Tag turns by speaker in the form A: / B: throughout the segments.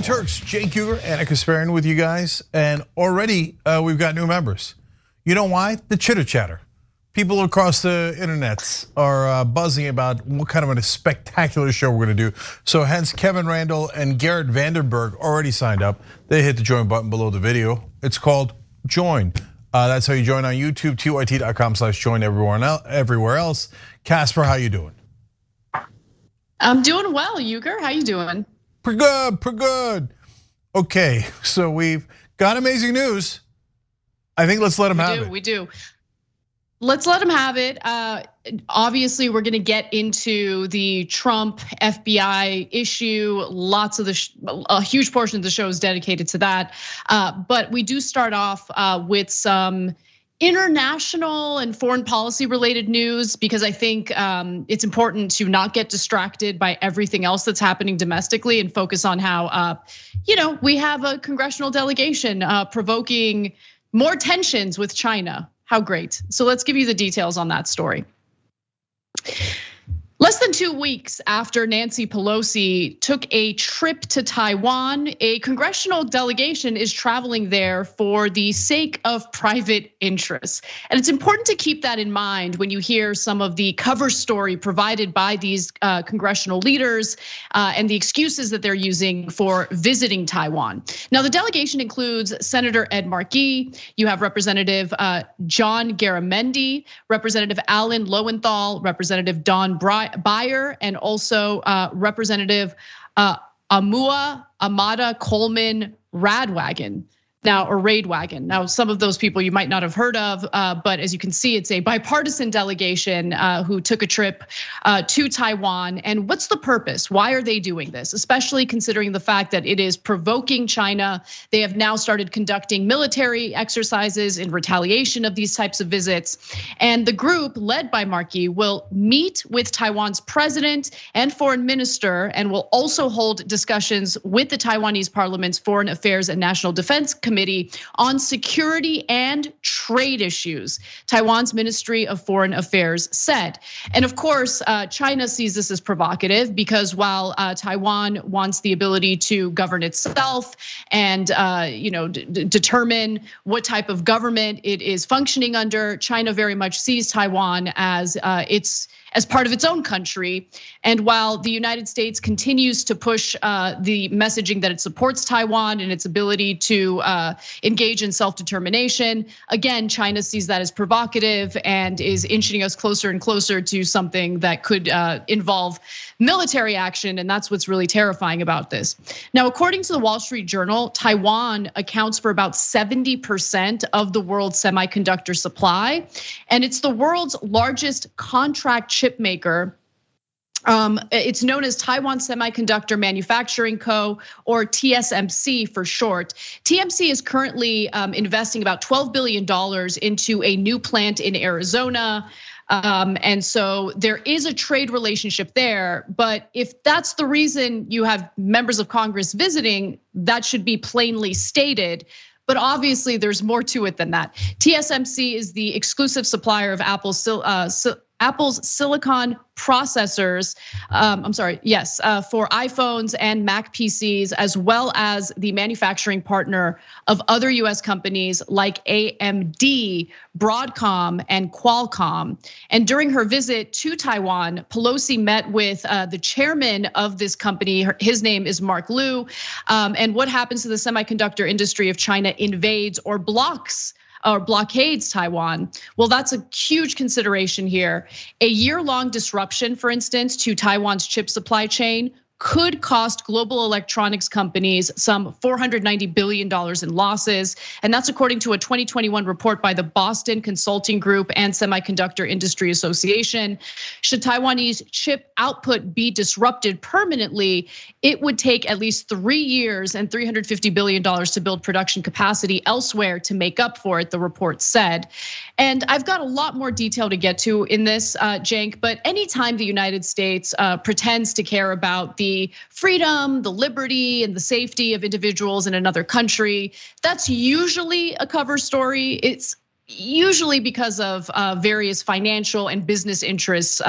A: Turks, Cenk and Kasparian with you guys, and already we've got new members. You know why? The chitter chatter. People across the internets are buzzing about what kind of a spectacular show we're gonna do. So hence Kevin Randall and Garrett Vandenberg already signed up. They hit the join button below the video. It's called Join. That's how you join on YouTube, tyt.com/join everywhere else. Casper, how you doing?
B: I'm doing well, Uygur. How you doing?
A: Pretty good, pretty good. Okay, so we've got amazing news. I think let's let them have it.
B: We do. Let's let them have it. Obviously, we're going to get into the Trump FBI issue. Lots of a huge portion of the show is dedicated to that. But we do start off with some international and foreign policy related news, because I think it's important to not get distracted by everything else that's happening domestically and focus on how, we have a congressional delegation provoking more tensions with China. How great. So let's give you the details on that story. Less than 2 weeks after Nancy Pelosi took a trip to Taiwan, a congressional delegation is traveling there for the sake of private interests. And it's important to keep that in mind when you hear some of the cover story provided by these congressional leaders and the excuses that they're using for visiting Taiwan. Now, the delegation includes Senator Ed Markey, you have Representative John Garamendi, Representative Alan Lowenthal, Representative Don Beyer, and also Representative Amada Coleman Radwagen. Raidwagon. Now, some of those people you might not have heard of, but as you can see, it's a bipartisan delegation who took a trip to Taiwan. And what's the purpose? Why are they doing this? Especially considering the fact that it is provoking China. They have now started conducting military exercises in retaliation of these types of visits. And the group led by Markey will meet with Taiwan's president and foreign minister, and will also hold discussions with the Taiwanese parliament's Foreign Affairs and National Defense Committee on security and trade issues, Taiwan's Ministry of Foreign Affairs said. And of course, China sees this as provocative because while Taiwan wants the ability to govern itself and determine what type of government it is functioning under, China very much sees Taiwan as part of its own country. And while the United States continues to push the messaging that it supports Taiwan and its ability to engage in self-determination, again, China sees that as provocative and is inching us closer and closer to something that could involve military action. And that's what's really terrifying about this. Now, according to the Wall Street Journal, Taiwan accounts for about 70% of the world's semiconductor supply. And it's the world's largest contract chip maker. It's known as Taiwan Semiconductor Manufacturing Co., or TSMC for short. TMC is currently investing about $12 billion into a new plant in Arizona. And so there is a trade relationship there, but if that's the reason you have members of Congress visiting, that should be plainly stated. But obviously there's more to it than that. TSMC is the exclusive supplier of Apple's silicon processors, for iPhones and Mac PCs, as well as the manufacturing partner of other US companies like AMD, Broadcom, and Qualcomm. And during her visit to Taiwan, Pelosi met with the chairman of this company. His name is Mark Liu. And what happens to the semiconductor industry if China invades or blockades Taiwan? Well, that's a huge consideration here. A year-long disruption, for instance, to Taiwan's chip supply chain could cost global electronics companies some $490 billion in losses. And that's according to a 2021 report by the Boston Consulting Group and Semiconductor Industry Association. Should Taiwanese chip output be disrupted permanently, it would take at least 3 years and $350 billion to build production capacity elsewhere to make up for it, the report said. And I've got a lot more detail to get to in this, Cenk, but anytime the United States pretends to care about the freedom, the liberty, and the safety of individuals in another country, that's usually a cover story. It's usually because of various financial and business interests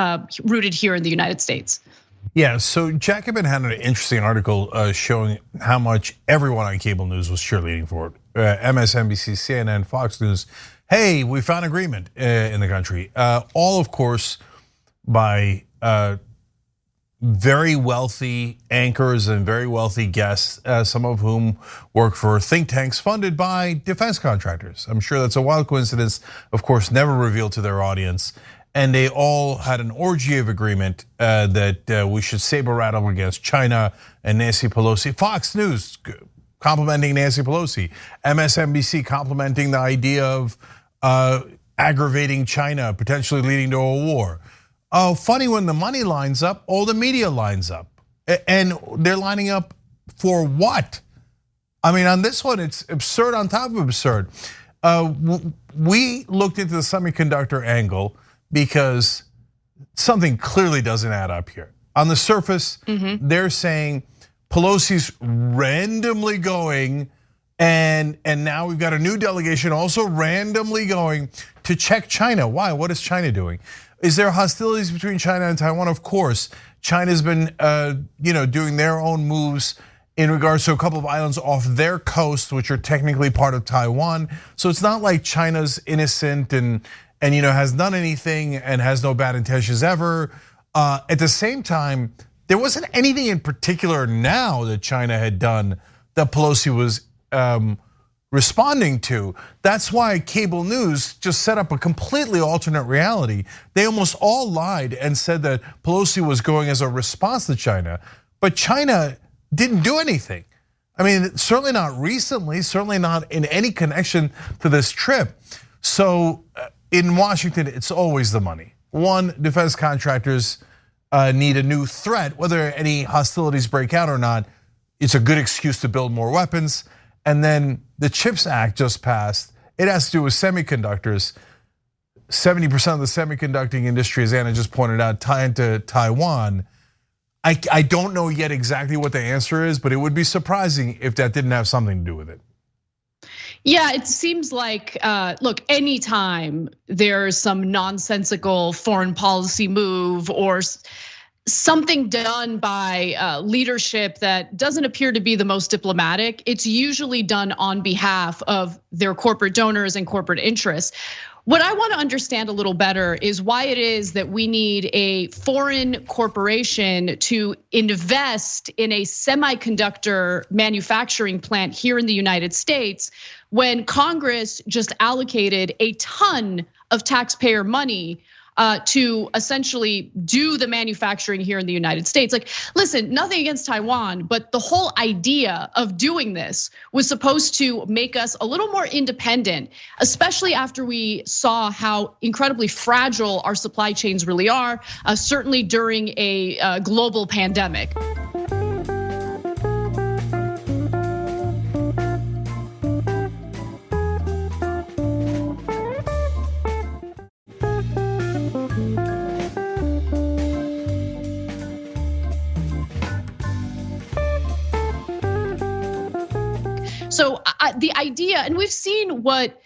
B: rooted here in the United States.
A: Yeah, so Jacobin had an interesting article showing how much everyone on cable news was cheerleading for it. MSNBC, CNN, Fox News. Hey, we found agreement in the country. All, of course, by very wealthy anchors and very wealthy guests, some of whom work for think tanks funded by defense contractors. I'm sure that's a wild coincidence, of course, never revealed to their audience. And they all had an orgy of agreement that we should saber rattle against China and Nancy Pelosi. Fox News complimenting Nancy Pelosi. MSNBC complimenting the idea of aggravating China, potentially leading to a war. Oh, funny, when the money lines up, all the media lines up. And they're lining up for what? I mean, on this one, it's absurd on top of absurd. We looked into the semiconductor angle because something clearly doesn't add up here. On the surface, they're saying Pelosi's randomly going, and now we've got a new delegation also randomly going to check China. Why? What is China doing? Is there hostilities between China and Taiwan? Of course. China's been doing their own moves in regards to a couple of islands off their coast, which are technically part of Taiwan. So it's not like China's innocent and has done anything and has no bad intentions ever. At the same time, there wasn't anything in particular now that China had done that Pelosi was responding to. That's why cable news just set up a completely alternate reality. They almost all lied and said that Pelosi was going as a response to China, but China didn't do anything. I mean, certainly not recently, certainly not in any connection to this trip. So in Washington, it's always the money. One, defense contractors need a new threat, whether any hostilities break out or not. It's a good excuse to build more weapons. And then the CHIPS Act just passed. It has to do with semiconductors. 70% of the semiconductor industry, as Anna just pointed out, tied to Taiwan. I don't know yet exactly what the answer is, but it would be surprising if that didn't have something to do with it.
B: Yeah, it seems like, look, anytime there's some nonsensical foreign policy move or something done by leadership that doesn't appear to be the most diplomatic, it's usually done on behalf of their corporate donors and corporate interests. What I want to understand a little better is why it is that we need a foreign corporation to invest in a semiconductor manufacturing plant here in the United States when Congress just allocated a ton of taxpayer money to essentially do the manufacturing here in the United States. Like, listen, nothing against Taiwan, but the whole idea of doing this was supposed to make us a little more independent, especially after we saw how incredibly fragile our supply chains really are, certainly during a global pandemic. So the idea, and we've seen what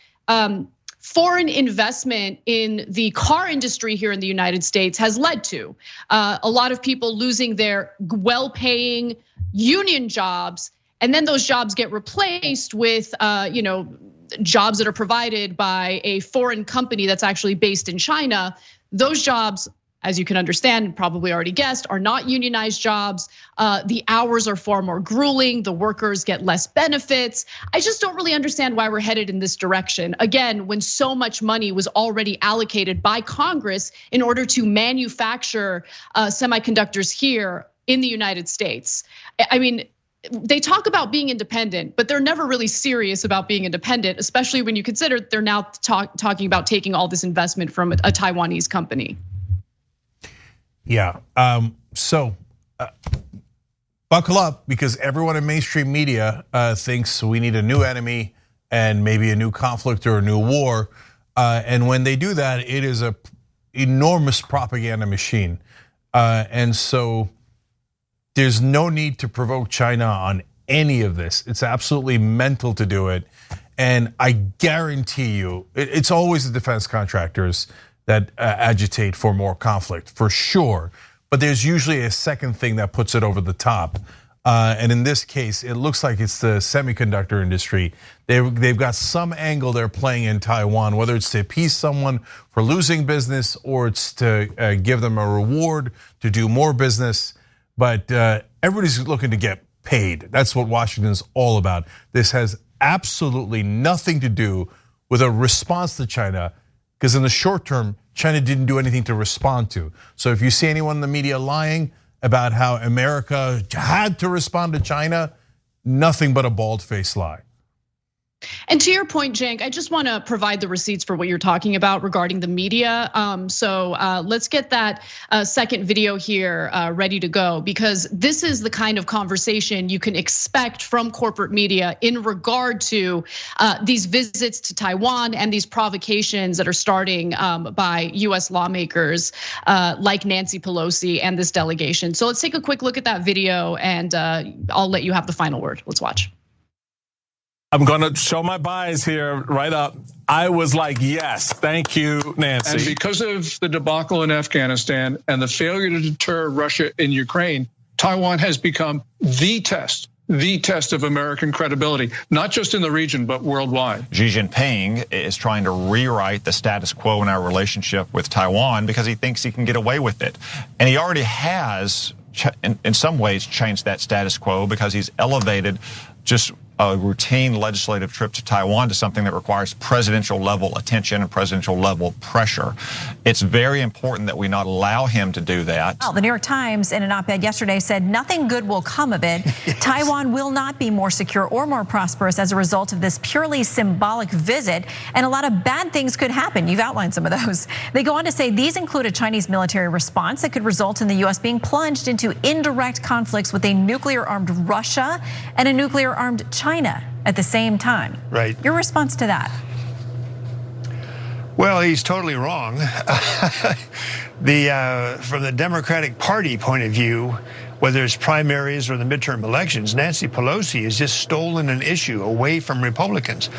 B: foreign investment in the car industry here in the United States has led to. A lot of people losing their well-paying union jobs, and then those jobs get replaced with jobs that are provided by a foreign company that's actually based in China. Those jobs, as you can understand, probably already guessed, are not unionized jobs. The hours are far more grueling. The workers get less benefits. I just don't really understand why we're headed in this direction. Again, when so much money was already allocated by Congress in order to manufacture semiconductors here in the United States. I mean, they talk about being independent, but they're never really serious about being independent, especially when you consider they're now talking about taking all this investment from a Taiwanese company.
A: Yeah, so buckle up, because everyone in mainstream media thinks we need a new enemy and maybe a new conflict or a new war. And when they do that, it is an enormous propaganda machine. And so there's no need to provoke China on any of this. It's absolutely mental to do it. And I guarantee you, it's always the defense contractors that agitate for more conflict, for sure. but there's usually a second thing that puts it over the top. And in this case, it looks like it's the semiconductor industry. They've got some angle they're playing in Taiwan, whether it's to appease someone for losing business or it's to give them a reward to do more business. But everybody's looking to get paid. That's what Washington's all about. This has absolutely nothing to do with a response to China, because in the short term, China didn't do anything to respond to. So if you see anyone in the media lying about how America had to respond to China, nothing but a bald-faced lie.
B: And to your point, Cenk, I just want to provide the receipts for what you're talking about regarding the media. So let's get that second video here ready to go, because this is the kind of conversation you can expect from corporate media in regard to these visits to Taiwan and these provocations that are starting by US lawmakers like Nancy Pelosi and this delegation. So let's take a quick look at that video and I'll let you have the final word. Let's watch.
C: I'm gonna show my bias here right up. I was like, yes, thank you, Nancy.
D: And because of the debacle in Afghanistan and the failure to deter Russia in Ukraine, Taiwan has become the test of American credibility, not just in the region, but worldwide.
E: Xi Jinping is trying to rewrite the status quo in our relationship with Taiwan because he thinks he can get away with it. And he already has, in some ways, changed that status quo because he's elevated just a routine legislative trip to Taiwan to something that requires presidential level attention and presidential level pressure. It's very important that we not allow him to do that.
F: Well, the New York Times in an op-ed yesterday said nothing good will come of it. Yes. Taiwan will not be more secure or more prosperous as a result of this purely symbolic visit, and a lot of bad things could happen. You've outlined some of those. They go on to say these include a Chinese military response that could result in the US being plunged into indirect conflicts with a nuclear-armed Russia and a nuclear-armed China at the same time.
G: Right.
F: Your response to that?
G: Well, he's totally wrong. From the Democratic Party point of view, whether it's primaries or the midterm elections, Nancy Pelosi has just stolen an issue away from Republicans.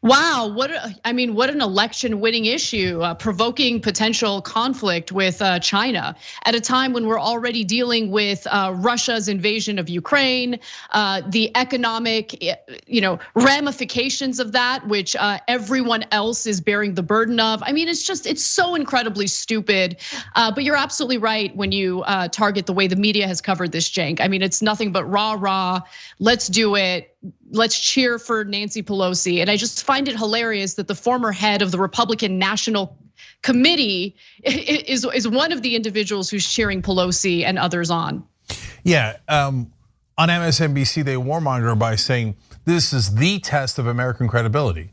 B: Wow, what an election-winning issue, provoking potential conflict with China at a time when we're already dealing with Russia's invasion of Ukraine, the economic, ramifications of that, which everyone else is bearing the burden of. I mean, it's so incredibly stupid. But you're absolutely right when you target the way the media has covered this, Cenk. I mean, it's nothing but rah. Let's do it. Let's cheer for Nancy Pelosi. And I just find it hilarious that the former head of the Republican National Committee is one of the individuals who's cheering Pelosi and others on.
A: Yeah, on MSNBC, they warmonger by saying this is the test of American credibility.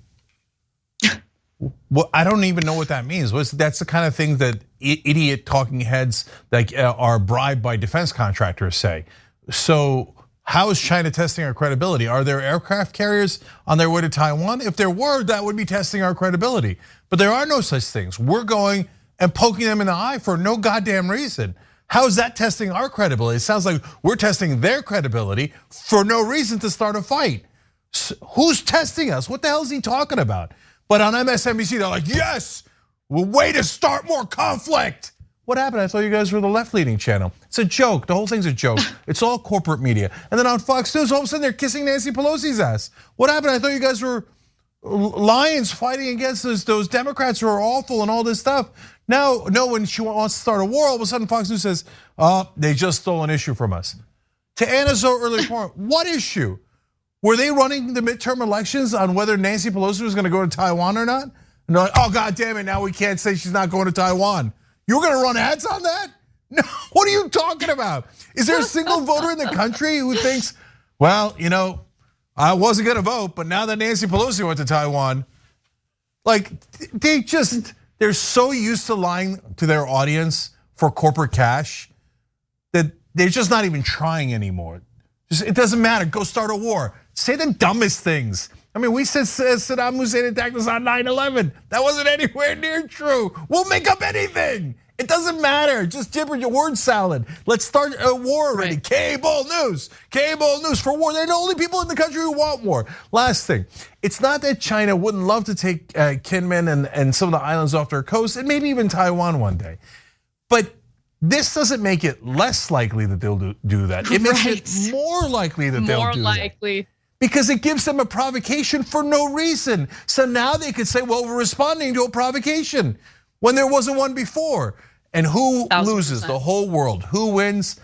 A: Well, I don't even know what that means. That's the kind of thing that idiot talking heads that are bribed by defense contractors say. So how is China testing our credibility? Are there aircraft carriers on their way to Taiwan? If there were, that would be testing our credibility. But there are no such things. We're going and poking them in the eye for no goddamn reason. How is that testing our credibility? It sounds like we're testing their credibility for no reason to start a fight. Who's testing us? What the hell is he talking about? But on MSNBC, they're like, yes, way to start more conflict. What happened? I thought you guys were the left-leaning channel. It's a joke. The whole thing's a joke. It's all corporate media. And then on Fox News, all of a sudden they're kissing Nancy Pelosi's ass. What happened? I thought you guys were lions fighting against those Democrats who are awful and all this stuff. Now, no, when she wants to start a war, all of a sudden Fox News says, they just stole an issue from us. To Anna's earlier point, what issue? Were they running the midterm elections on whether Nancy Pelosi was gonna go to Taiwan or not? And they're like, oh, God damn it, now we can't say she's not going to Taiwan. You're gonna run ads on that? No, what are you talking about? Is there a single voter in the country who thinks, well, I wasn't gonna vote, but now that Nancy Pelosi went to Taiwan, like they're so used to lying to their audience for corporate cash that they're just not even trying anymore. It doesn't matter, go start a war. Say the dumbest things. I mean, we said Saddam Hussein attacked us on 9/11. That wasn't anywhere near true. We'll make up anything. It doesn't matter, just gibberish, word salad. Let's start a war already. Right. Cable news for war. They're the only people in the country who want war. Last thing, it's not that China wouldn't love to take Kinmen and some of the islands off their coast, and maybe even Taiwan one day. But this doesn't make it less likely that they'll do that. It makes it more likely that they'll do that. Because it gives them a provocation for no reason. So now they could say, well, we're responding to a provocation when there wasn't one before. And who loses? The whole world. Who wins?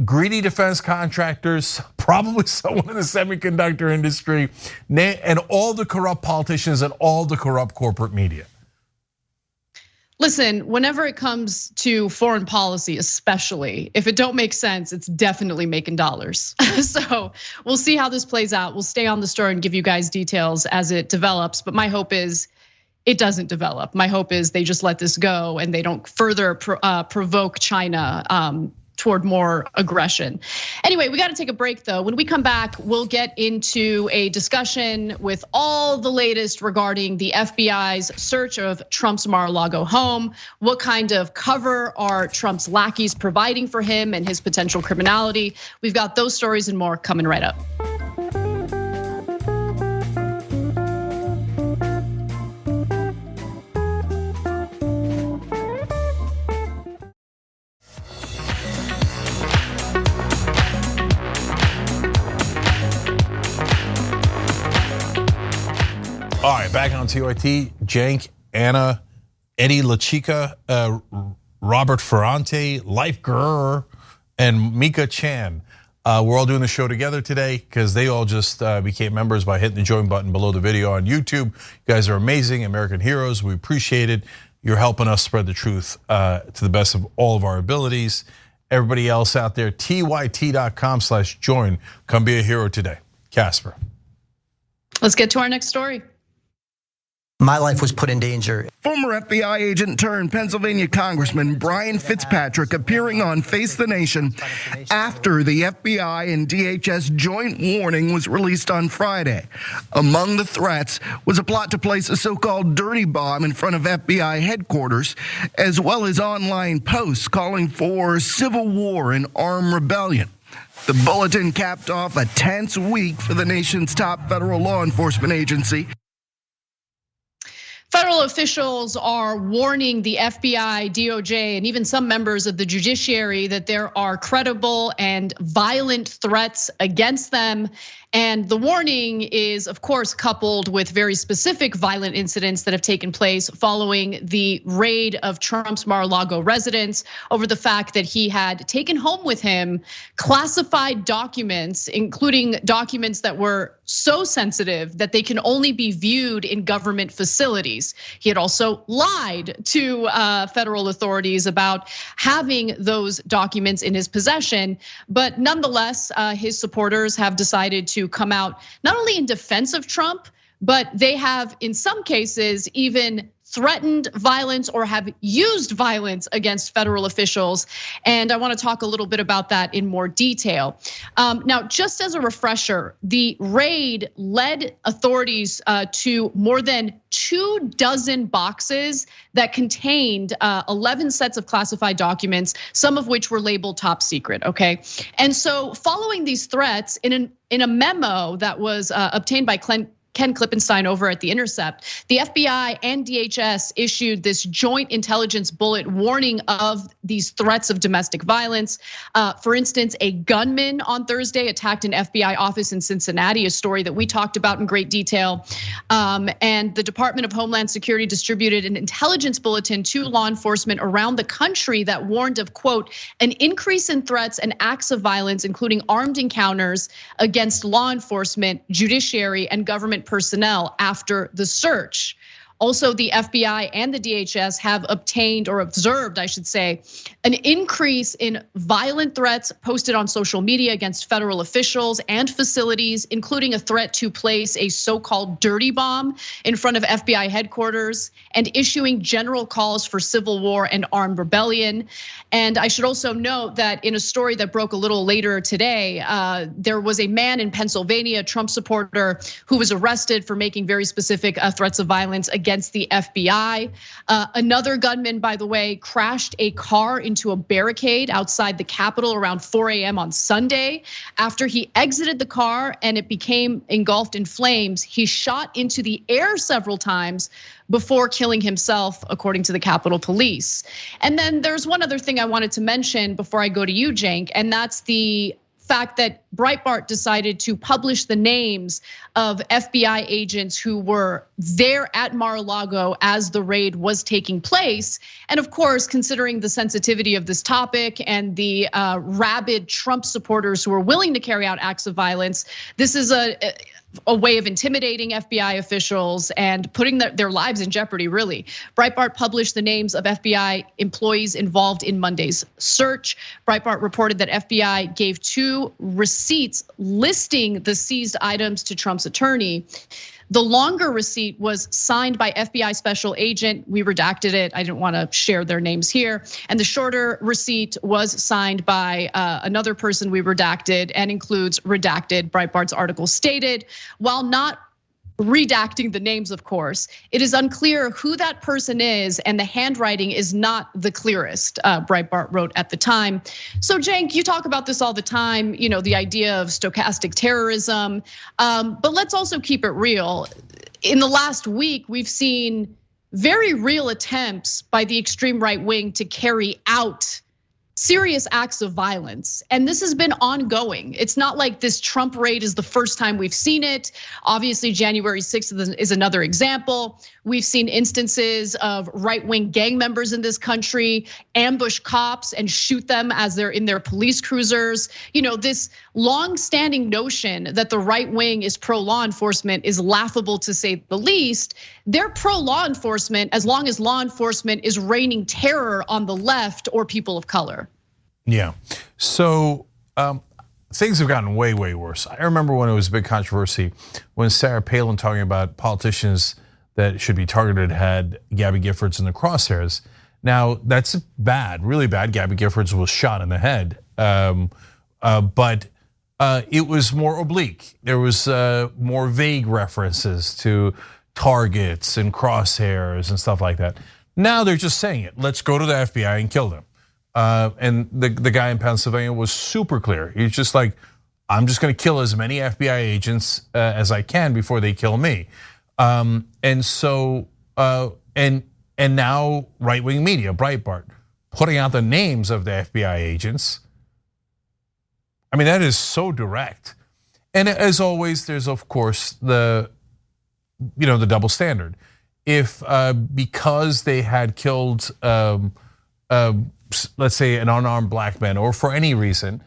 A: Greedy defense contractors, probably someone in the semiconductor industry, and all the corrupt politicians and all the corrupt corporate media.
B: Listen, whenever it comes to foreign policy, especially, if it don't make sense, it's definitely making dollars. So we'll see how this plays out. We'll stay on the story and give you guys details as it develops. But my hope is it doesn't develop. My hope is they just let this go and they don't further provoke China toward more aggression. Anyway, we got to take a break though. When we come back, we'll get into a discussion with all the latest regarding the FBI's search of Trump's Mar-a-Lago home. What kind of cover are Trump's lackeys providing for him and his potential criminality? We've got those stories and more coming right up.
A: All right, back on TYT, Cenk, Anna, Eddie LaChica, Robert Ferrante, Leif Gurr, and Mika Chan. We're all doing the show together today because they all just became members by hitting the join button below the video on YouTube. You guys are amazing, American heroes. We appreciate it. You're helping us spread the truth to the best of all of our abilities. Everybody else out there, tyt.com/join. Come be a hero today. Casper.
B: Let's get to our next story.
H: My life was put in danger.
I: Former FBI agent turned Pennsylvania Congressman Brian Fitzpatrick appearing on Face the Nation after the FBI and DHS joint warning was released on Friday. Among the threats was a plot to place a so-called dirty bomb in front of FBI headquarters, as well as online posts calling for civil war and armed rebellion. The bulletin capped off a tense week for the nation's top federal law enforcement agency.
B: Federal officials are warning the FBI, DOJ, and even some members of the judiciary that there are credible and violent threats against them. And the warning is, of course, coupled with very specific violent incidents that have taken place following the raid of Trump's Mar-a-Lago residence over the fact that he had taken home with him classified documents, including documents that were so sensitive that they can only be viewed in government facilities. He had also lied to federal authorities about having those documents in his possession, but nonetheless, his supporters have decided to come out not only in defense of Trump, but they have in some cases even threatened violence or have used violence against federal officials. And I want to talk a little bit about that in more detail. Now, just as a refresher, the raid led authorities to more than 24 boxes that contained 11 sets of classified documents, some of which were labeled top secret, okay? And so following these threats, in a memo that was obtained by Ken Klippenstein over at The Intercept, the FBI and DHS issued this joint intelligence bullet warning of these threats of domestic violence. For instance, a gunman on Thursday attacked an FBI office in Cincinnati, a story that we talked about in great detail. And the Department of Homeland Security distributed an intelligence bulletin to law enforcement around the country that warned of, quote, an increase in threats and acts of violence, including armed encounters against law enforcement, judiciary, and government personnel after the search. Also, the FBI and the DHS have obtained or observed, I should say, an increase in violent threats posted on social media against federal officials and facilities, including a threat to place a so-called dirty bomb in front of FBI headquarters and issuing general calls for civil war and armed rebellion. And I should also note that in a story that broke a little later today, there was a man in Pennsylvania, a Trump supporter, who was arrested for making very specific threats of violence against against the FBI. Another gunman, by the way, crashed a car into a barricade outside the Capitol around 4 a.m. on Sunday. After he exited the car and it became engulfed in flames, he shot into the air several times before killing himself, according to the Capitol Police. And then there's one other thing I wanted to mention before I go to you, Cenk, and that's the fact that Breitbart decided to publish the names of FBI agents who were there at Mar-a-Lago as the raid was taking place. And of course, considering the sensitivity of this topic and the rabid Trump supporters who are willing to carry out acts of violence, this is a way of intimidating FBI officials and putting their lives in jeopardy, really. Breitbart published the names of FBI employees involved in Monday's search. Breitbart reported that FBI gave 2 receipts listing the seized items to Trump's attorney. The longer receipt was signed by FBI special agent. We redacted it. I didn't want to share their names here. And the shorter receipt was signed by another person we redacted and includes redacted. Breitbart's article stated, while not redacting the names, of course, it is unclear who that person is and the handwriting is not the clearest, Breitbart wrote at the time. So Cenk, you talk about this all the time, the idea of stochastic terrorism, but let's also keep it real. In the last week, we've seen very real attempts by the extreme right wing to carry out serious acts of violence. And this has been ongoing. It's not like this Trump raid is the first time we've seen it. Obviously, January 6th is another example. We've seen instances of right-wing gang members in this country ambush cops and shoot them as they're in their police cruisers. This long-standing notion that the right wing is pro-law enforcement is laughable, to say the least. They're pro-law enforcement as long as law enforcement is raining terror on the left or people of color.
A: Yeah, so things have gotten way, way worse. I remember when it was a big controversy when Sarah Palin talking about politicians that should be targeted had Gabby Giffords in the crosshairs. Now that's bad, really bad. Gabby Giffords was shot in the head, but it was more oblique. There was more vague references to targets and crosshairs and stuff like that. Now they're just saying it. Let's go to the FBI and kill them. And the guy in Pennsylvania was super clear. He's just like, I'm just gonna kill as many FBI agents as I can before they kill me. And so, and now right-wing media, Breitbart, putting out the names of the FBI agents. I mean, that is so direct. And as always, there's of course the double standard. If because they had killed, let's say an unarmed black man, or for any reason,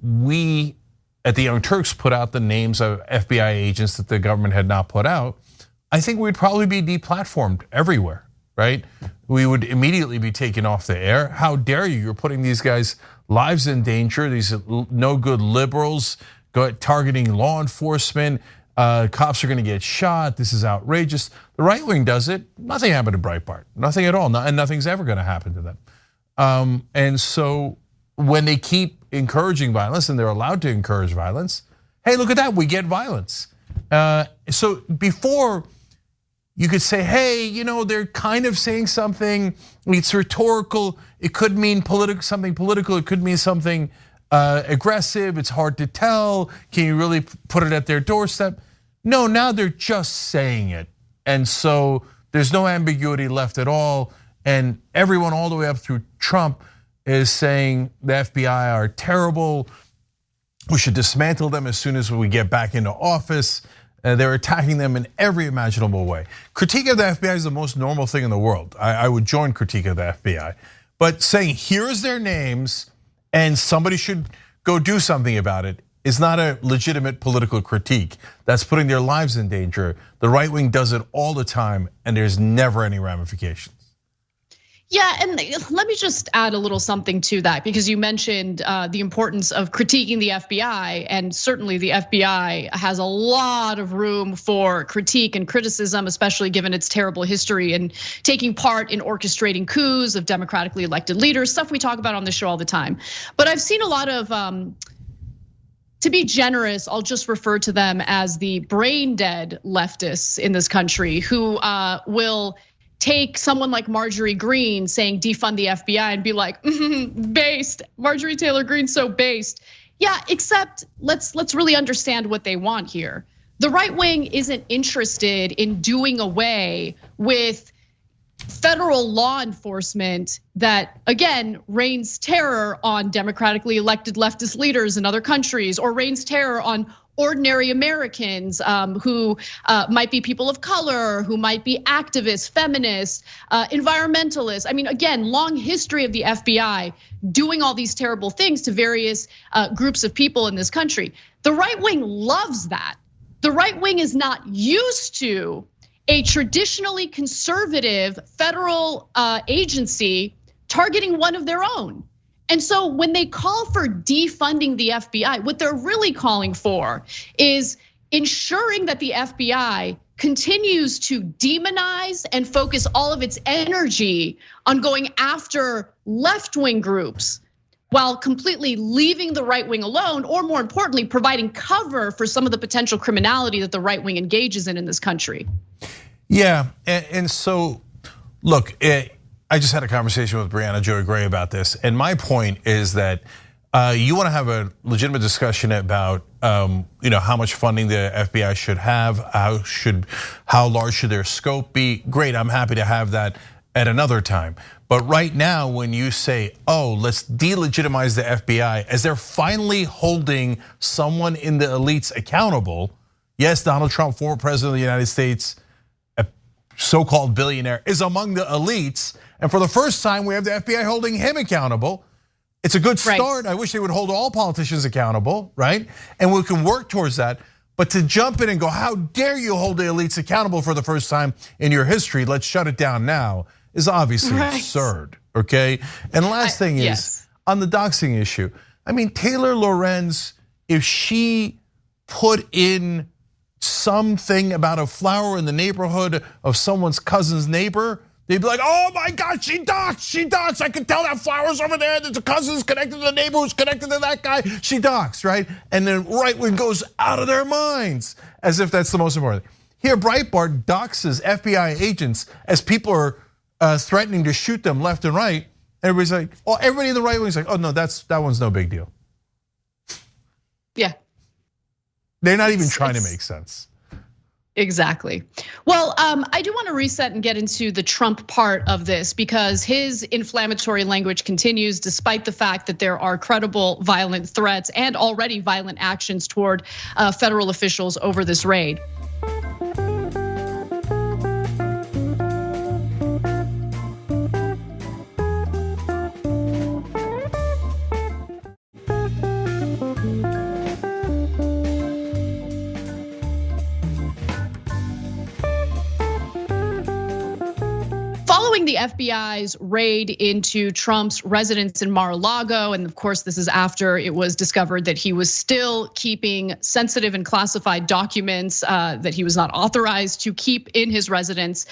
A: we at the Young Turks put out the names of FBI agents that the government had not put out, I think we'd probably be deplatformed everywhere, right? We would immediately be taken off the air. How dare you? You're putting these guys' lives in danger. These no good liberals targeting law enforcement. Cops are gonna get shot. This is outrageous. The right wing does it. Nothing happened to Breitbart. Nothing at all. And nothing's ever gonna happen to them. And so when they keep encouraging violence, and they're allowed to encourage violence, hey, look at that, we get violence. So before you could say, hey, they're kind of saying something, it's rhetorical, it could mean something political, it could mean something aggressive, it's hard to tell, can you really put it at their doorstep? No, now they're just saying it. And so there's no ambiguity left at all. And everyone all the way up through Trump is saying the FBI are terrible. We should dismantle them as soon as we get back into office. They're attacking them in every imaginable way. Critique of the FBI is the most normal thing in the world. I would join critique of the FBI. But saying here's their names and somebody should go do something about it is not a legitimate political critique. That's putting their lives in danger. The right wing does it all the time and there's never any ramifications.
B: Yeah, and let me just add a little something to that, because you mentioned the importance of critiquing the FBI, and certainly the FBI has a lot of room for critique and criticism, especially given its terrible history and taking part in orchestrating coups of democratically elected leaders, stuff we talk about on the show all the time. But I've seen a lot of to be generous, I'll just refer to them as the brain dead leftists in this country who will take someone like Marjorie Greene saying defund the FBI and be like, based, Marjorie Taylor Greene's so based. Yeah, except let's really understand what they want here. The right wing isn't interested in doing away with federal law enforcement that, again, rains terror on democratically elected leftist leaders in other countries, or rains terror on ordinary Americans who might be people of color, who might be activists, feminists, environmentalists. I mean, again, long history of the FBI doing all these terrible things to various groups of people in this country. The right wing loves that. The right wing is not used to a traditionally conservative federal agency targeting one of their own. And so when they call for defunding the FBI, what they're really calling for is ensuring that the FBI continues to demonize and focus all of its energy on going after left-wing groups, while completely leaving the right wing alone, or more importantly, providing cover for some of the potential criminality that the right wing engages in this country.
A: Yeah, and so, look, I just had a conversation with Brianna Joy Gray about this, and my point is that you want to have a legitimate discussion about how much funding the FBI should have, how large should their scope be. Great, I'm happy to have that at another time. But right now, when you say, oh, let's delegitimize the FBI, as they're finally holding someone in the elites accountable. Yes, Donald Trump, former president of the United States, a so-called billionaire, is among the elites. And for the first time, we have the FBI holding him accountable. It's a good start. I wish they would hold all politicians accountable, right? And we can work towards that. But to jump in and go, how dare you hold the elites accountable for the first time in your history, let's shut it down now, is obviously absurd, okay? And last thing is, on the doxing issue, I mean, Taylor Lorenz, if she put in something about a flower in the neighborhood of someone's cousin's neighbor, they'd be like, oh my God, she doxed. I can tell that flower's over there, there's a cousin's connected to the neighbor who's connected to that guy, she doxed, right? And then right wing goes out of their minds, as if that's the most important thing. Here, Breitbart doxes FBI agents as people are threatening to shoot them left and right. Everybody's like, oh, everybody in the right wing is like, oh no, that one's no big deal.
B: Yeah.
A: They're not even trying to make sense.
B: Exactly. Well, I do want to reset and get into the Trump part of this, because his inflammatory language continues despite the fact that there are credible violent threats and already violent actions toward federal officials over this raid. Following the FBI's raid into Trump's residence in Mar-a-Lago, and of course this is after it was discovered that he was still keeping sensitive and classified documents that he was not authorized to keep in his residence,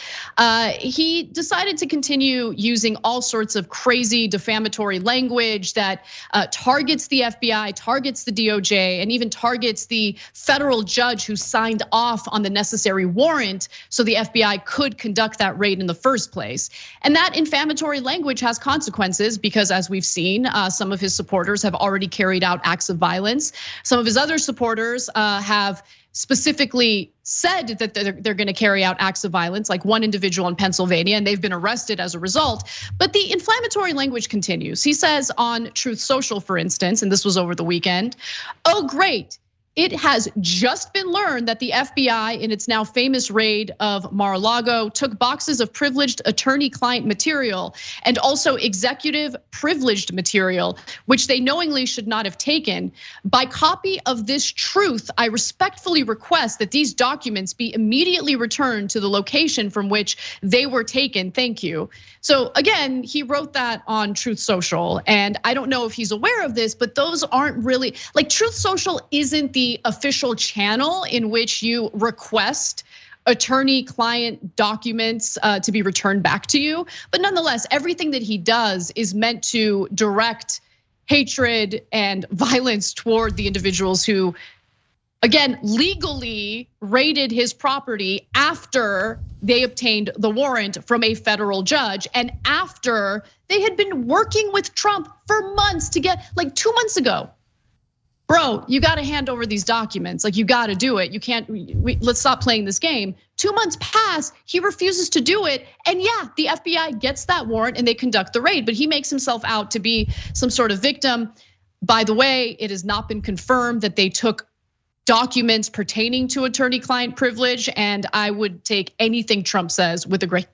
B: he decided to continue using all sorts of crazy defamatory language that targets the FBI, targets the DOJ, and even targets the federal judge who signed off on the necessary warrant so the FBI could conduct that raid in the first place. And that inflammatory language has consequences because, as we've seen, some of his supporters have already carried out acts of violence. Some of his other supporters have specifically said that they're going to carry out acts of violence, like one individual in Pennsylvania, and they've been arrested as a result. But the inflammatory language continues. He says on Truth Social, for instance, and this was over the weekend, oh, great. It has just been learned that the FBI, in its now famous raid of Mar-a-Lago, took boxes of privileged attorney-client material and also executive privileged material, which they knowingly should not have taken. By copy of this truth, I respectfully request that these documents be immediately returned to the location from which they were taken. Thank you. So again, he wrote that on Truth Social, and I don't know if he's aware of this, but those aren't really, like, Truth Social isn't the official channel in which you request attorney-client documents to be returned back to you. But nonetheless, everything that he does is meant to direct hatred and violence toward the individuals who, again, legally raided his property after they obtained the warrant from a federal judge and after they had been working with Trump for months to get, like 2 months ago. Bro, you gotta hand over these documents. Like, you gotta do it. You can't, let's stop playing this game. 2 months pass, he refuses to do it. And yeah, the FBI gets that warrant and they conduct the raid, but he makes himself out to be some sort of victim. By the way, it has not been confirmed that they took documents pertaining to attorney-client privilege, and I would take anything Trump says with a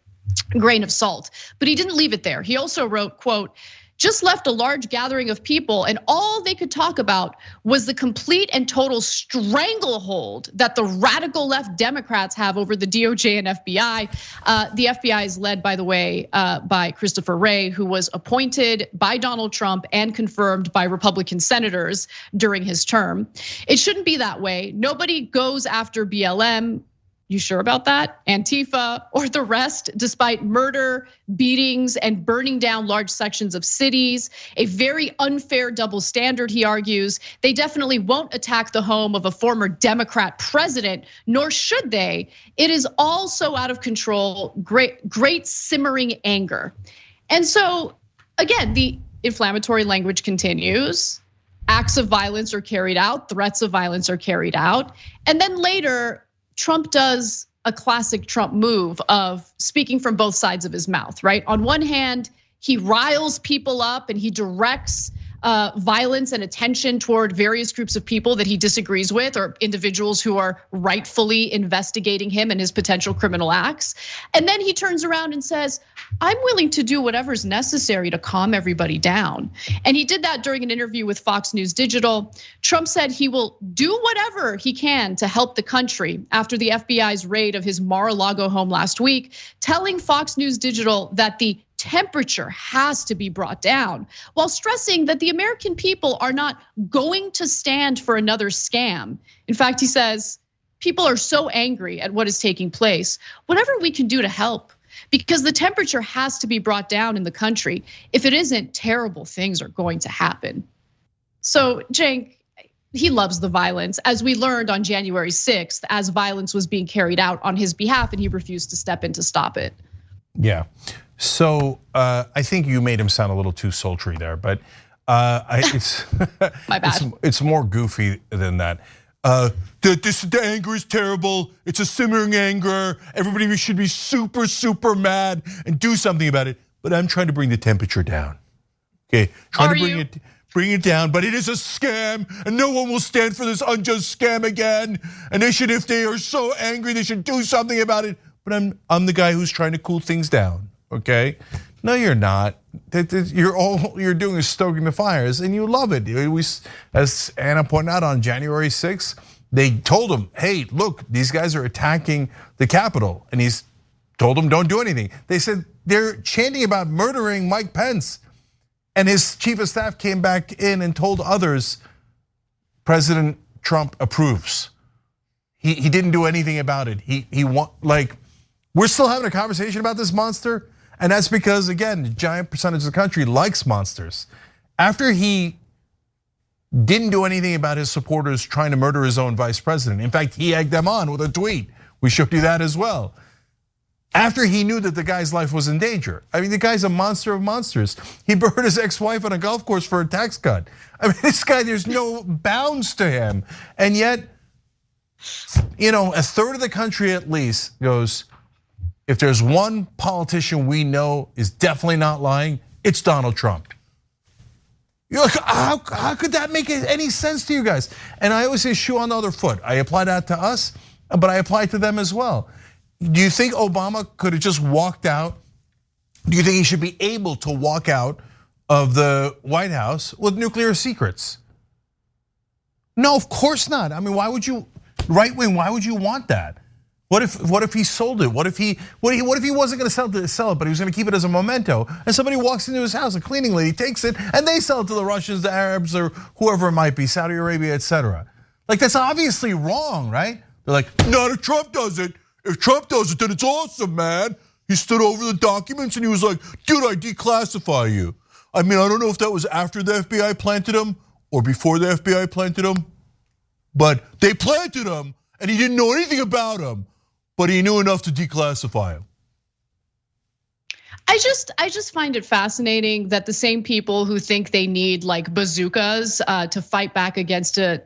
B: grain of salt. But he didn't leave it there. He also wrote, quote, just left a large gathering of people and all they could talk about was the complete and total stranglehold that the radical left Democrats have over the DOJ and FBI. The FBI is led, by the way, by Christopher Wray, who was appointed by Donald Trump and confirmed by Republican senators during his term. It shouldn't be that way. Nobody goes after BLM. You sure about that? Antifa or the rest, despite murder, beatings, and burning down large sections of cities. A very unfair double standard, he argues. They definitely won't attack the home of a former Democrat president, nor should they. It is all so out of control, great simmering anger. And so, again, the inflammatory language continues. Acts of violence are carried out, threats of violence are carried out. And then later, Trump does a classic Trump move of speaking from both sides of his mouth, right? On one hand, he riles people up and he directs violence and attention toward various groups of people that he disagrees with or individuals who are rightfully investigating him and his potential criminal acts. And then he turns around and says, I'm willing to do whatever's necessary to calm everybody down. And he did that during an interview with Fox News Digital. Trump said he will do whatever he can to help the country after the FBI's raid of his Mar-A-Lago home last week, telling Fox News Digital that the temperature has to be brought down, while stressing that the American people are not going to stand for another scam. In fact, he says, people are so angry at what is taking place, whatever we can do to help, because the temperature has to be brought down in the country. If it isn't, terrible things are going to happen. So Cenk, he loves the violence, as we learned on January 6th, as violence was being carried out on his behalf and he refused to step in to stop it.
A: Yeah. So I think you made him sound a little too sultry there, but it's
B: my bad.
A: It's more goofy than that. The anger is terrible. It's a simmering anger. Everybody should be super, super mad and do something about it. But I'm trying to bring the temperature down. Okay, trying to bring it down. But it is a scam, and no one will stand for this unjust scam again. And they should, if they are so angry, they should do something about it. But I'm the guy who's trying to cool things down. Okay, no, you're not. All you're doing is stoking the fires, and you love it. As Anna pointed out on January 6th, they told him, "Hey, look, these guys are attacking the Capitol," and he's told them, "Don't do anything." They said they're chanting about murdering Mike Pence, and his chief of staff came back in and told others, "President Trump approves." He didn't do anything about it. We're still having a conversation about this monster. And that's because, again, a giant percentage of the country likes monsters. After he didn't do anything about his supporters trying to murder his own vice president. In fact, he egged them on with a tweet. We showed you that as well. After he knew that the guy's life was in danger. I mean, the guy's a monster of monsters. He burned his ex-wife on a golf course for a tax cut. I mean, this guy, there's no bounds to him. And yet, a third of the country at least goes, if there's one politician we know is definitely not lying, it's Donald Trump. You're like, how could that make any sense to you guys? And I always say shoe on the other foot. I apply that to us, but I apply it to them as well. Do you think Obama could have just walked out? Do you think he should be able to walk out of the White House with nuclear secrets? No, of course not. I mean, why would you, right wing, why would you want that? What if he sold it? What if he wasn't going to sell it, but he was going to keep it as a memento? And somebody walks into his house, a cleaning lady takes it, and they sell it to the Russians, the Arabs, or whoever it might be, Saudi Arabia, etc. Like, that's obviously wrong, right? They're like, not if Trump does it. If Trump does it, then it's awesome, man. He stood over the documents and he was like, dude, I declassify you. I mean, I don't know if that was after the FBI planted him or before the FBI planted him, but they planted him and he didn't know anything about him, but he knew enough to declassify him.
B: I just find it fascinating that the same people who think they need like bazookas to fight back against a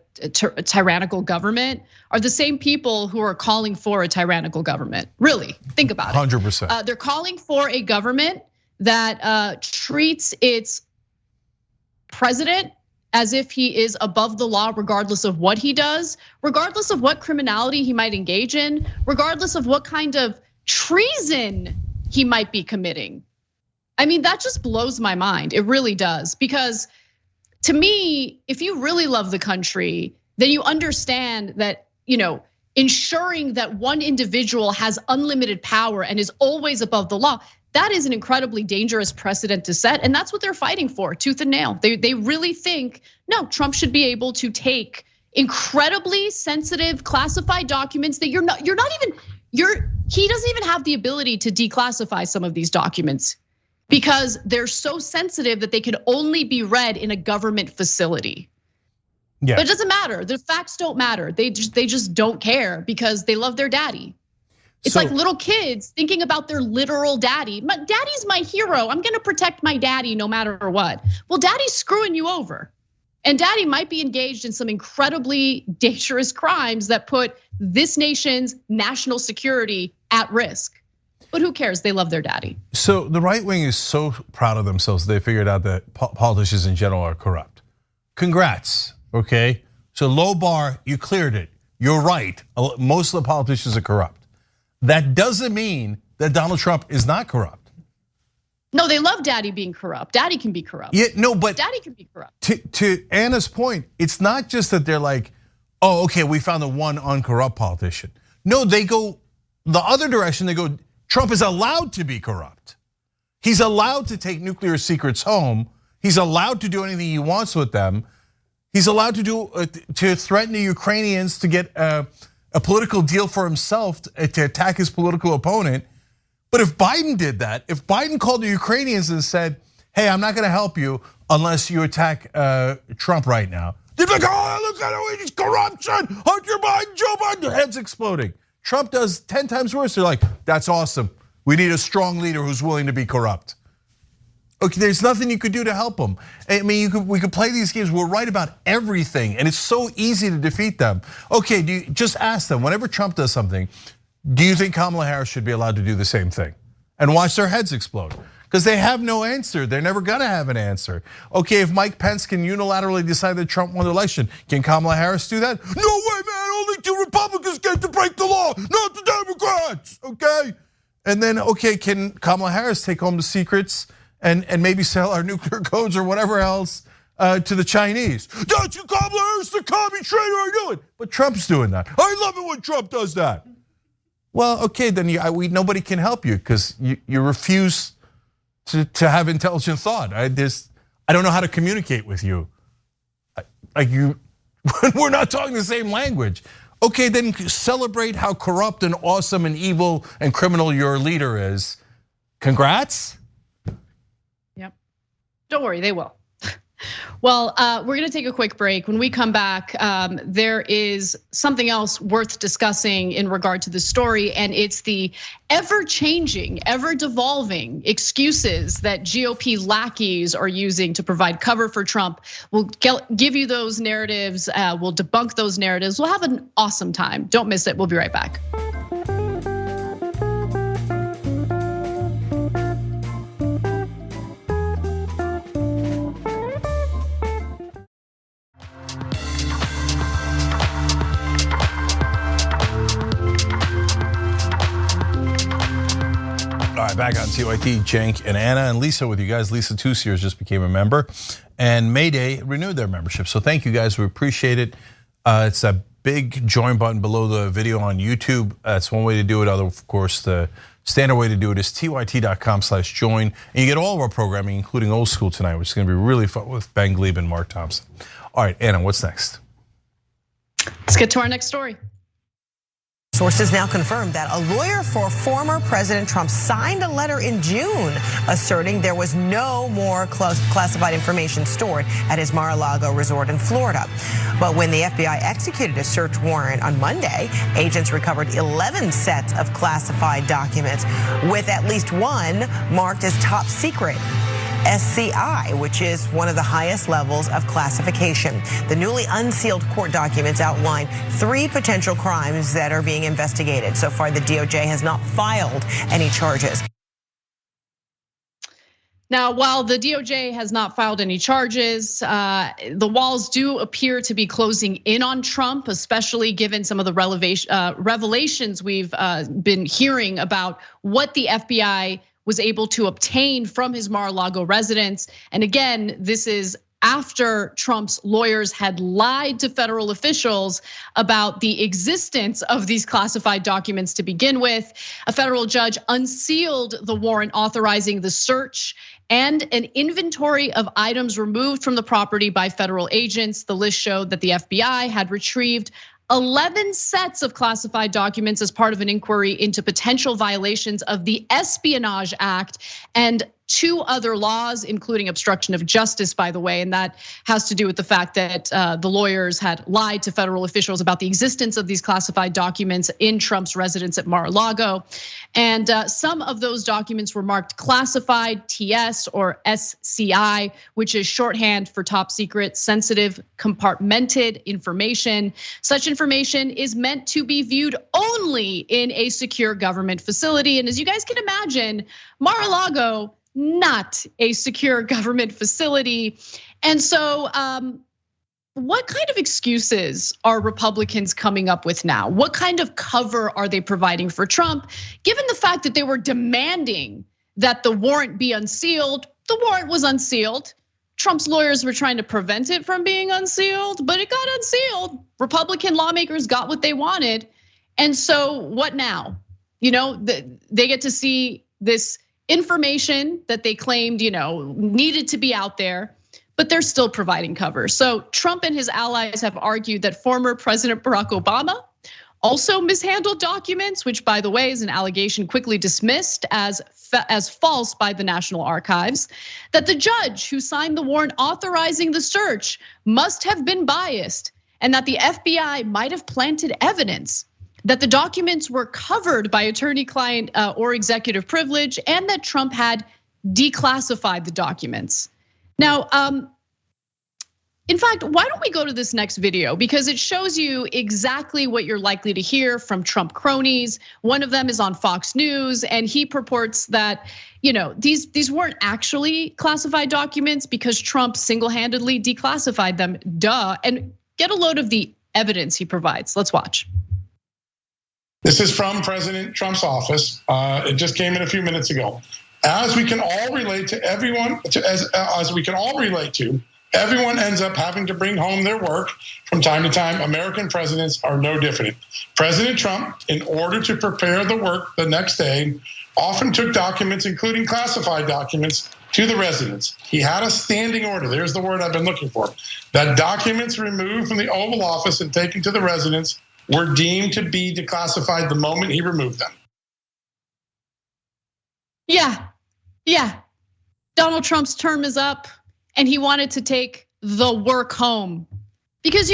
B: tyrannical government are the same people who are calling for a tyrannical government. Really, think about it.
A: 100%.
B: They're calling for a government that treats its president as if he is above the law, regardless of what he does, regardless of what criminality he might engage in, regardless of what kind of treason he might be committing. I mean, that just blows my mind. It really does. Because to me, if you really love the country, then you understand that, ensuring that one individual has unlimited power and is always above the law, that is an incredibly dangerous precedent to set. And that's what they're fighting for, tooth and nail. They really think, no, Trump should be able to take incredibly sensitive classified documents that he doesn't even have the ability to declassify some of these documents because they're so sensitive that they can only be read in a government facility.
A: Yeah.
B: But it doesn't matter. The facts don't matter. They just don't care because they love their daddy. It's like little kids thinking about their literal daddy. Daddy's my hero. I'm gonna protect my daddy no matter what. Well, daddy's screwing you over. And daddy might be engaged in some incredibly dangerous crimes that put this nation's national security at risk. But who cares? They love their daddy.
A: So the right wing is so proud of themselves. They figured out that politicians in general are corrupt. Congrats, okay? So low bar, you cleared it. You're right. Most of the politicians are corrupt. That doesn't mean that Donald Trump is not corrupt.
B: No, they love daddy being corrupt. Daddy can be corrupt.
A: Yeah, no, but
B: daddy can be corrupt.
A: To Anna's point, it's not just that they're like, oh, okay, we found the one uncorrupt politician. No, they go the other direction. They go, Trump is allowed to be corrupt. He's allowed to take nuclear secrets home. He's allowed to do anything he wants with them. He's allowed to threaten the Ukrainians to get a political deal for himself to attack his political opponent. But if Biden did that, if Biden called the Ukrainians and said, hey, I'm not gonna help you unless you attack Trump right now. They're like, oh, look at it, it's corruption, Hunter Biden, Joe Biden, their heads exploding. Trump does 10 times worse. They're like, that's awesome. We need a strong leader who's willing to be corrupt. Okay, there's nothing you could do to help them. I mean, we could play these games. We're right about everything, and it's so easy to defeat them. Okay, just ask them, whenever Trump does something, do you think Kamala Harris should be allowed to do the same thing? And watch their heads explode. Because they have no answer. They're never gonna have an answer. Okay, if Mike Pence can unilaterally decide that Trump won the election, can Kamala Harris do that? No way, man, only 2 Republicans get to break the law, not the Democrats, okay? And then, okay, can Kamala Harris take home the secrets and maybe sell our nuclear codes or whatever else to the Chinese? Don't you, Kamala Harris, the commie traitor, are doing? But Trump's doing that. I love it when Trump does that. Well, okay, then nobody can help you because you refuse to have intelligent thought. I don't know how to communicate with you. We're not talking the same language. Okay, then celebrate how corrupt and awesome and evil and criminal your leader is. Congrats.
B: Yep. Don't worry, they will. Well, we're gonna take a quick break. When we come back, there is something else worth discussing in regard to the story, and it's the ever-changing, ever-devolving excuses that GOP lackeys are using to provide cover for Trump. We'll give you those narratives, we'll debunk those narratives. We'll have an awesome time. Don't miss it, we'll be right back.
A: Back on TYT, Cenk and Anna and Lisa with you guys. Lisa, 2 years just became a member, and Mayday renewed their membership. So thank you guys, we appreciate it. It's a big join button below the video on YouTube. That's one way to do it. Of course, the standard way to do it is tyt.com/join. And you get all of our programming, including Old School tonight, which is gonna be really fun with Ben Glebe and Mark Thompson. All right, Anna, what's next?
B: Let's get to our next story.
J: Sources now confirm that a lawyer for former President Trump signed a letter in June asserting there was no more classified information stored at his Mar-A-Lago resort in Florida. But when the FBI executed a search warrant on Monday, agents recovered 11 sets of classified documents, with at least one marked as top secret. SCI, which is one of the highest levels of classification. The newly unsealed court documents outline 3 potential crimes that are being investigated. So far, the DOJ has not filed any charges.
B: Now, while the DOJ has not filed any charges, the walls do appear to be closing in on Trump, especially given some of the revelations we've been hearing about what the FBI was able to obtain from his Mar-a-Lago residence. And again, this is after Trump's lawyers had lied to federal officials about the existence of these classified documents to begin with. A federal judge unsealed the warrant authorizing the search and an inventory of items removed from the property by federal agents. The list showed that the FBI had retrieved 11 sets of classified documents as part of an inquiry into potential violations of the Espionage Act and 2 other laws, including obstruction of justice, by the way. And that has to do with the fact that the lawyers had lied to federal officials about the existence of these classified documents in Trump's residence at Mar-a-Lago. And some of those documents were marked classified, TS or SCI, which is shorthand for top secret, sensitive, compartmented information. Such information is meant to be viewed only in a secure government facility. And as you guys can imagine, Mar-a-Lago, not a secure government facility. And so what kind of excuses are Republicans coming up with now? What kind of cover are they providing for Trump, given the fact that they were demanding that the warrant be unsealed? The warrant was unsealed. Trump's lawyers were trying to prevent it from being unsealed, but it got unsealed. Republican lawmakers got what they wanted. And so what now? You know, they get to see this information that they claimed, needed to be out there, but they're still providing cover. So Trump and his allies have argued that former President Barack Obama also mishandled documents, which, by the way, is an allegation quickly dismissed as false by the National Archives. That the judge who signed the warrant authorizing the search must have been biased, and that the FBI might have planted evidence that the documents were covered by attorney-client or executive privilege, and that Trump had declassified the documents. Now, in fact, why don't we go to this next video? Because it shows you exactly what you're likely to hear from Trump cronies. One of them is on Fox News, and he purports that these weren't actually classified documents because Trump single-handedly declassified them. Duh. And get a load of the evidence he provides. Let's watch.
K: This is from President Trump's office. It just came in a few minutes ago. As we can all relate to, everyone ends up having to bring home their work from time to time. American presidents are no different. President Trump, in order to prepare the work the next day, often took documents, including classified documents, to the residence. He had a standing order. There's the word I've been looking for. That documents removed from the Oval Office and taken to the residence were deemed to be declassified the moment he removed them.
B: Yeah. Donald Trump's term is up, and he wanted to take the work home. Because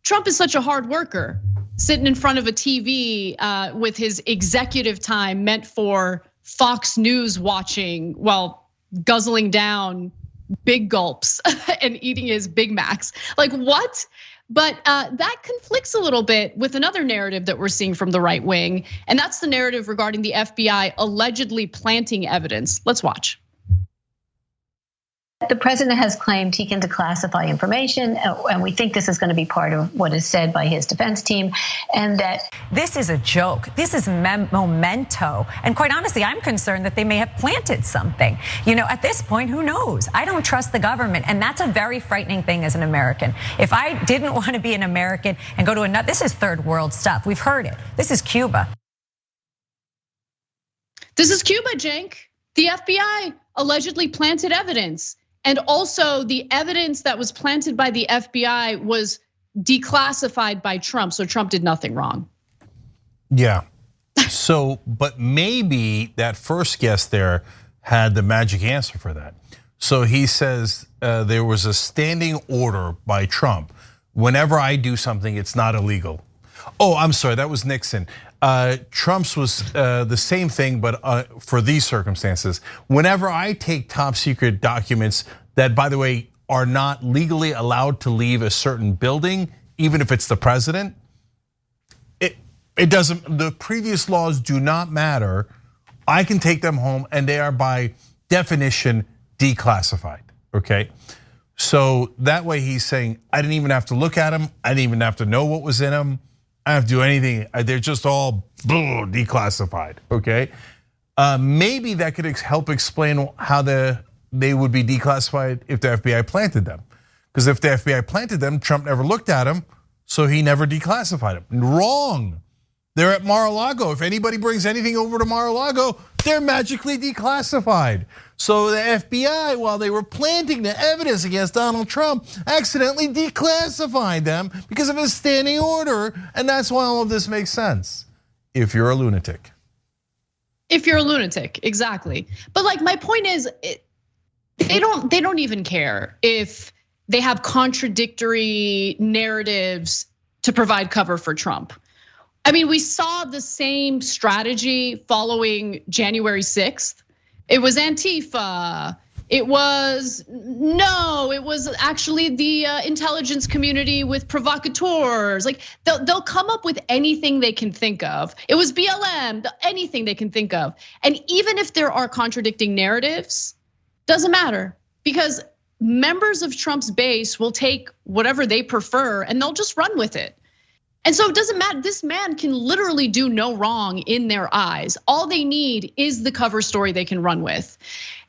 B: Trump is such a hard worker, sitting in front of a TV with his executive time meant for Fox News watching while guzzling down big gulps and eating his Big Macs. Like what? But that conflicts a little bit with another narrative that we're seeing from the right wing, and that's the narrative regarding the FBI allegedly planting evidence. Let's watch.
L: The president has claimed he can declassify information, and we think this is going to be part of what is said by his defense team, and that
F: this is a joke. This is memento. And quite honestly, I'm concerned that they may have planted something. At this point, who knows? I don't trust the government, and that's a very frightening thing as an American. If I didn't want to be an American and go to another, this is third world stuff. We've heard it. This is Cuba.
B: This is Cuba, Cenk. The FBI allegedly planted evidence. And also the evidence that was planted by the FBI was declassified by Trump, so Trump did nothing wrong.
A: Yeah. So, but maybe that first guest there had the magic answer for that. So he says there was a standing order by Trump. Whenever I do something, it's not illegal. Oh, I'm sorry, that was Nixon. Trump's was the same thing, but for these circumstances. Whenever I take top secret documents that, by the way, are not legally allowed to leave a certain building, even if it's the president, it doesn't, the previous laws do not matter. I can take them home and they are by definition declassified, okay? So that way he's saying, I didn't even have to look at them. I didn't even have to know what was in them. I don't have to do anything. They're just all declassified, okay? Maybe that could help explain how they would be declassified if the FBI planted them. Because if the FBI planted them, Trump never looked at them, so he never declassified them. Wrong. They're at Mar-A-Lago. If anybody brings anything over to Mar-A-Lago, they're magically declassified. So the FBI, while they were planting the evidence against Donald Trump, accidentally declassified them because of his standing order. And that's why all of this makes sense. If you're a lunatic.
B: If you're a lunatic, exactly. But like my point is, they don't even care if they have contradictory narratives to provide cover for Trump. I mean, we saw the same strategy following January 6th. It was Antifa. It was actually the intelligence community with provocateurs. Like they'll come up with anything they can think of. It was BLM, anything they can think of. And even if there are contradicting narratives, doesn't matter, because members of Trump's base will take whatever they prefer and they'll just run with it. And so it doesn't matter, this man can literally do no wrong in their eyes. All they need is the cover story they can run with.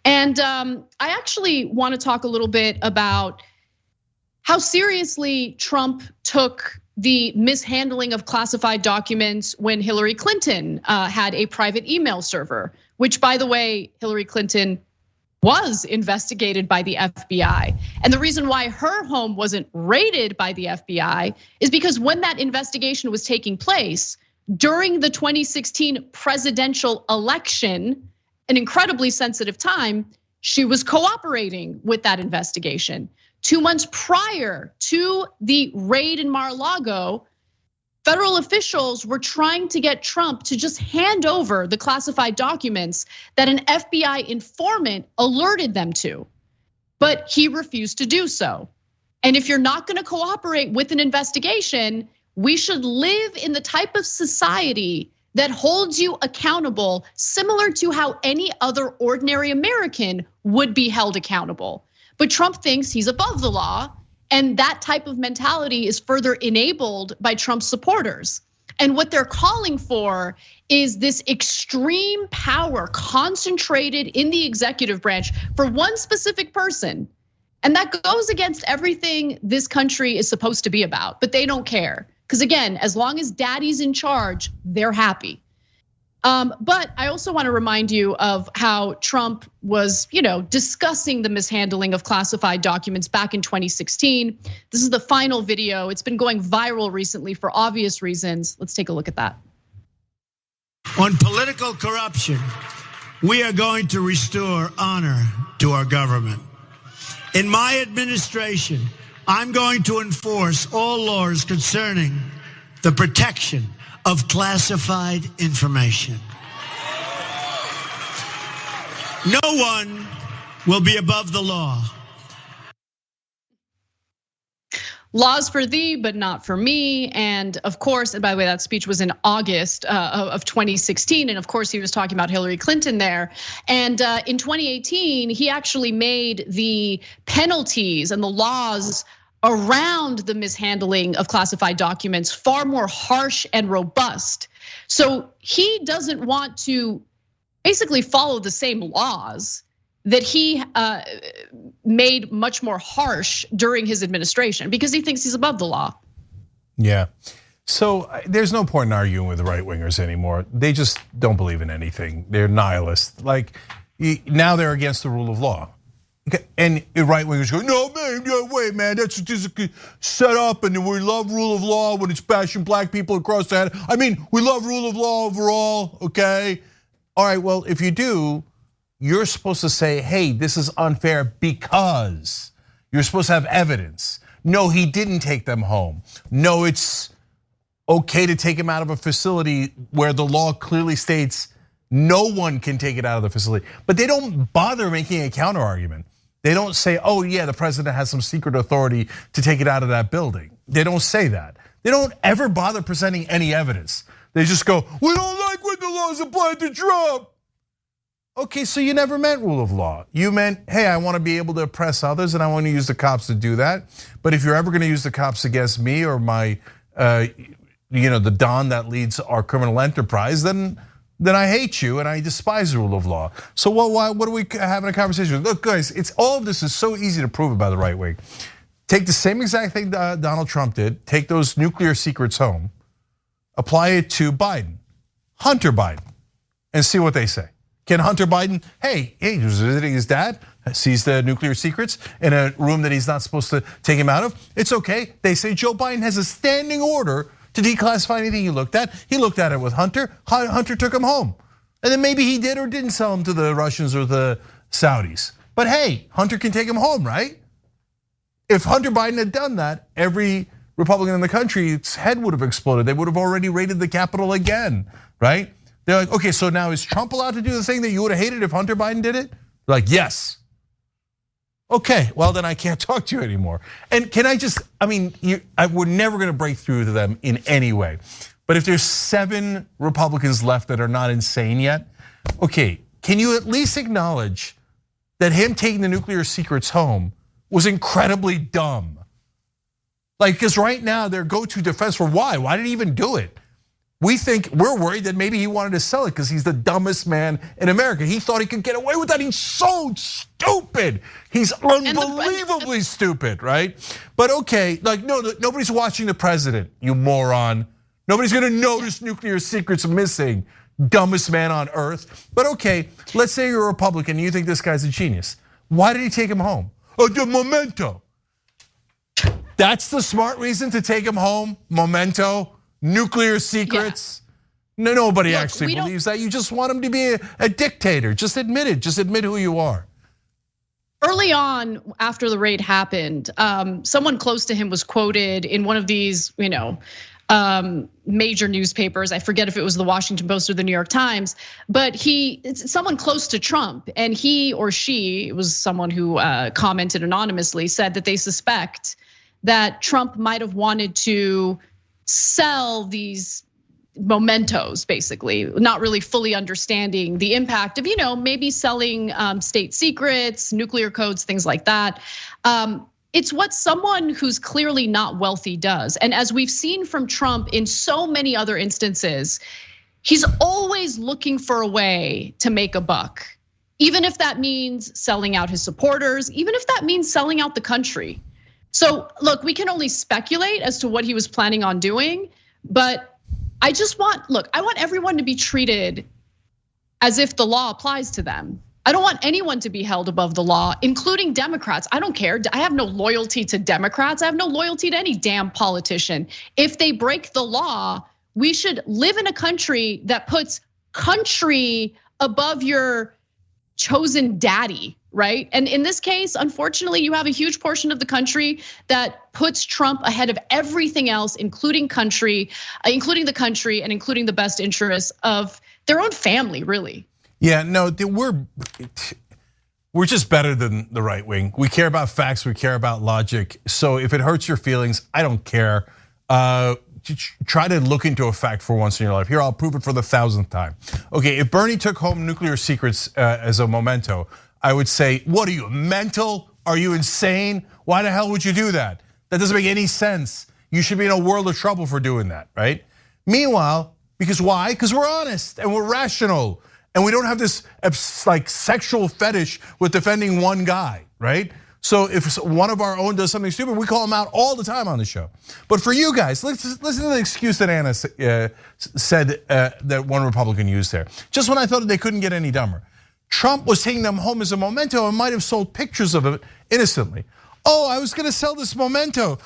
B: And I actually want to talk a little bit about how seriously Trump took the mishandling of classified documents when Hillary Clinton had a private email server, which, by the way, Hillary Clinton was investigated by the FBI. And the reason why her home wasn't raided by the FBI is because when that investigation was taking place during the 2016 presidential election, an incredibly sensitive time, she was cooperating with that investigation. 2 months prior to the raid in Mar-a-Lago, federal officials were trying to get Trump to just hand over the classified documents that an FBI informant alerted them to, but he refused to do so. And if you're not going to cooperate with an investigation, we should live in the type of society that holds you accountable, similar to how any other ordinary American would be held accountable. But Trump thinks he's above the law. And that type of mentality is further enabled by Trump's supporters. And what they're calling for is this extreme power concentrated in the executive branch for one specific person. And that goes against everything this country is supposed to be about, but they don't care. Because again, as long as daddy's in charge, they're happy. But I also want to remind you of how Trump was, discussing the mishandling of classified documents back in 2016. This is the final video. It's been going viral recently for obvious reasons. Let's take a look at that.
M: On political corruption, we are going to restore honor to our government. In my administration, I'm going to enforce all laws concerning the protection of classified information. No one will be above the law.
B: Laws for thee, but not for me. And of course, and by the way, that speech was in August of 2016. And of course, he was talking about Hillary Clinton there. And in 2018, he actually made the penalties and the laws around the mishandling of classified documents far more harsh and robust. So he doesn't want to basically follow the same laws that he made much more harsh during his administration because he thinks he's above the law.
A: Yeah, so there's no point in arguing with right wingers anymore. They just don't believe in anything. They're nihilists. Like now they're against the rule of law. And right wingers go, no man, way, man. That's just set up, and we love rule of law when it's bashing black people across the head. I mean, we love rule of law overall, okay? All right, well, if you do, you're supposed to say, hey, this is unfair because you're supposed to have evidence. No, he didn't take them home. No, it's okay to take him out of a facility where the law clearly states no one can take it out of the facility. But they don't bother making a counter argument. They don't say, oh yeah, the president has some secret authority to take it out of that building. They don't say that. They don't ever bother presenting any evidence. They just go, we don't like when the laws applied to Trump. Okay, so you never meant rule of law. You meant, hey, I want to be able to oppress others and I want to use the cops to do that. But if you're ever going to use the cops against me or my, the Don that leads our criminal enterprise, then I hate you and I despise the rule of law. So what are we having a conversation with? Look, guys, all of this is so easy to prove about the right wing. Take the same exact thing Donald Trump did, take those nuclear secrets home, apply it to Biden, Hunter Biden, and see what they say. Can Hunter Biden, hey, he was visiting his dad, sees the nuclear secrets in a room that he's not supposed to take him out of? It's okay. They say Joe Biden has a standing order to declassify anything he looked at. He looked at it with Hunter. Hunter took him home. And then maybe he did or didn't sell him to the Russians or the Saudis. But hey, Hunter can take him home, right? If Hunter Biden had done that, every Republican in the country's head would have exploded. They would have already raided the Capitol again, right? They're like, okay, so now is Trump allowed to do the thing that you would have hated if Hunter Biden did it? They're like, yes. Okay, well then I can't talk to you anymore. And can I just, we're never gonna break through to them in any way. But if there's 7 Republicans left that are not insane yet, okay, can you at least acknowledge that him taking the nuclear secrets home was incredibly dumb? Like, because right now their go-to defense for why did he even do it? We're worried that maybe he wanted to sell it because he's the dumbest man in America. He thought he could get away with that. He's so stupid. He's unbelievably stupid, right? But okay, like nobody's watching the president, you moron. Nobody's gonna notice nuclear secrets missing, dumbest man on earth. But okay, let's say you're a Republican and you think this guy's a genius. Why did he take him home? Oh, the memento. That's the smart reason to take him home, memento. Nuclear secrets. Yeah. No, nobody actually believes that. You just want him to be a dictator. Just admit it. Just admit who you are.
B: Early on, after the raid happened, someone close to him was quoted in one of these, major newspapers. I forget if it was the Washington Post or the New York Times, but it's someone close to Trump, and he or she, it was someone who commented anonymously, said that they suspect that Trump might have wanted to sell these mementos, basically, not really fully understanding the impact of, maybe selling state secrets, nuclear codes, things like that. It's what someone who's clearly not wealthy does. And as we've seen from Trump in so many other instances, he's always looking for a way to make a buck, even if that means selling out his supporters, even if that means selling out the country. So look, we can only speculate as to what he was planning on doing, but I want everyone to be treated as if the law applies to them. I don't want anyone to be held above the law, including Democrats. I don't care. I have no loyalty to Democrats. I have no loyalty to any damn politician. If they break the law, we should live in a country that puts country above your chosen daddy, right? And in this case, unfortunately, you have a huge portion of the country that puts Trump ahead of everything else, including the country and including the best interests of their own family, really.
A: Yeah, no, we're just better than the right wing. We care about facts, we care about logic. So if it hurts your feelings, I don't care. Try to look into a fact for once in your life. Here, I'll prove it for the 1,000th time. Okay, if Bernie took home nuclear secrets as a memento, I would say, what are you, mental? Are you insane? Why the hell would you do that? That doesn't make any sense. You should be in a world of trouble for doing that, right? Meanwhile, because why? Because we're honest and we're rational. And we don't have this like sexual fetish with defending one guy, right? So if one of our own does something stupid, we call him out all the time on the show. But for you guys, listen to the excuse that Anna said that one Republican used there. Just when I thought they couldn't get any dumber. Trump was taking them home as a memento and might have sold pictures of it innocently. Oh, I was gonna sell this memento.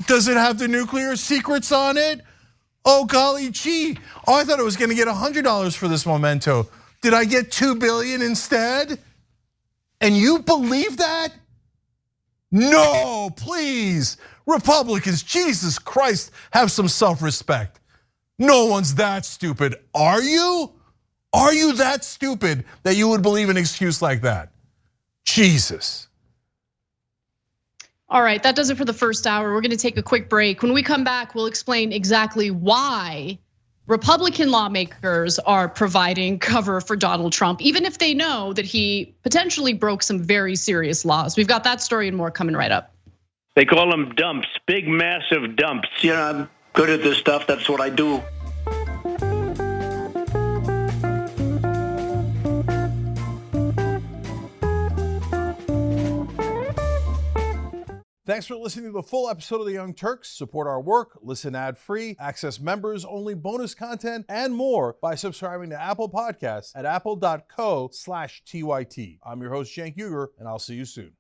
A: Does it have the nuclear secrets on it? Oh, golly gee. Oh, I thought I was gonna get $100 for this memento. Did I get $2 billion instead? And you believe that? No, please. Republicans, Jesus Christ, have some self-respect. No one's that stupid. Are you? Are you that stupid that you would believe an excuse like that? Jesus.
B: All right, that does it for the first hour. We're gonna take a quick break. When we come back, we'll explain exactly why Republican lawmakers are providing cover for Donald Trump, even if they know that he potentially broke some very serious laws. We've got that story and more coming right up.
N: They call them dumps, big, massive dumps. You know, I'm good at this stuff. That's what I do.
A: Thanks for listening to the full episode of The Young Turks. Support our work, listen ad-free, access members-only bonus content, and more by subscribing to Apple Podcasts at apple.co/TYT. I'm your host, Cenk, and I'll see you soon.